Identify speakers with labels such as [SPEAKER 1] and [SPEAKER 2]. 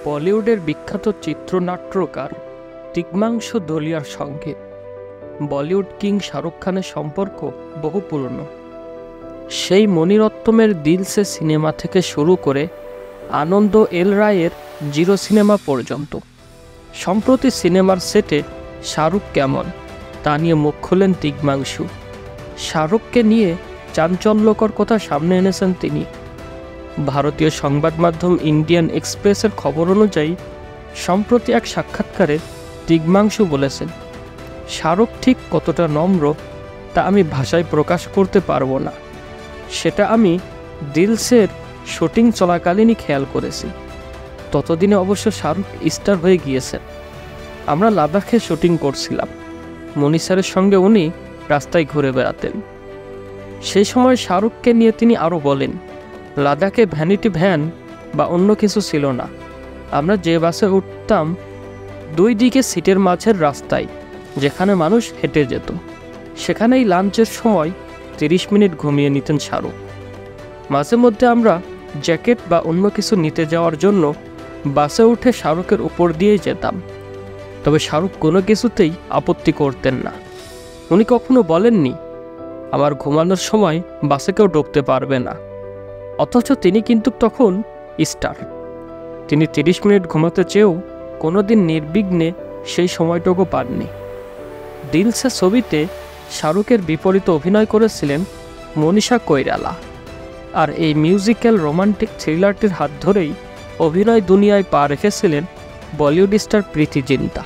[SPEAKER 1] বলিউডের বিখ্যাত চিত্রনাট্যকার তিগ্মাংশু ধুলিয়ার সঙ্গে বলিউড কিং শাহরুখ খানের সম্পর্ক বহু পুরনো। সেই মণিরত্নমের দিল সে সিনেমা থেকে শুরু করে আনন্দ এল রায়ের জিরো সিনেমা পর্যন্ত সম্প্রতি সিনেমার সেটে শাহরুখ কেমন তা নিয়ে মুখ খুললেন তিগ্মাংশু। শাহরুখকে নিয়ে চাঞ্চল্যকর কথা সামনে এনেছেন তিনি। ভারতীয় সংবাদ মাধ্যম ইন্ডিয়ান এক্সপ্রেসের খবর অনুযায়ী সম্প্রতি এক সাক্ষাৎকারে তিগ্মাংশু বলেছেন, শাহরুখ ঠিক কতটা নম্র তা আমি ভাষায় প্রকাশ করতে পারবো না। সেটা আমি দিলসের শুটিং চলাকালীনই খেয়াল করেছি। ততদিনে অবশ্য শাহরুখ স্টার হয়ে গিয়েছেন। আমরা লাদাখে শুটিং করছিলাম, মনি স্যারের সঙ্গে উনি রাস্তায় ঘুরে বেড়াতেন। সেই সময় শাহরুখকে নিয়ে তিনি আরও বলেন, লাদাখে ভ্যানিটি ভ্যান বা অন্য কিছু ছিল না। আমরা যে বাসে উঠতাম দুই দিকে সিটের মাঝের রাস্তায় যেখানে মানুষ হেঁটে যেত, সেখানেই লাঞ্চের সময় 30 মিনিট ঘুমিয়ে নিতেন শাহরুখ। মাঝে মধ্যে আমরা জ্যাকেট বা অন্য কিছু নিতে যাওয়ার জন্য বাসে উঠে শাহরুখের উপর দিয়েই যেতাম, তবে শাহরুখ কোনো কিছুতেই আপত্তি করতেন না। উনি কখনো বলেননি আমার ঘুমানোর সময় বাসে কেউ ঢুকতে পারবে না। অথচ তিনি কিন্তু তখন স্টার। তিনি 30 মিনিট ঘুমাতে চেয়েও কোনোদিন নির্বিঘ্নে সেই সময়টুকু পাননি। দিলসে ছবিতে শাহরুখের বিপরীতে অভিনয় করেছিলেন মনীষা কৈরালা। আর এই মিউজিক্যাল রোমান্টিক থ্রিলারটির হাত ধরেই অভিনয় দুনিয়ায় পা রেখেছিলেন বলিউড স্টার প্রীতি জিন্টা।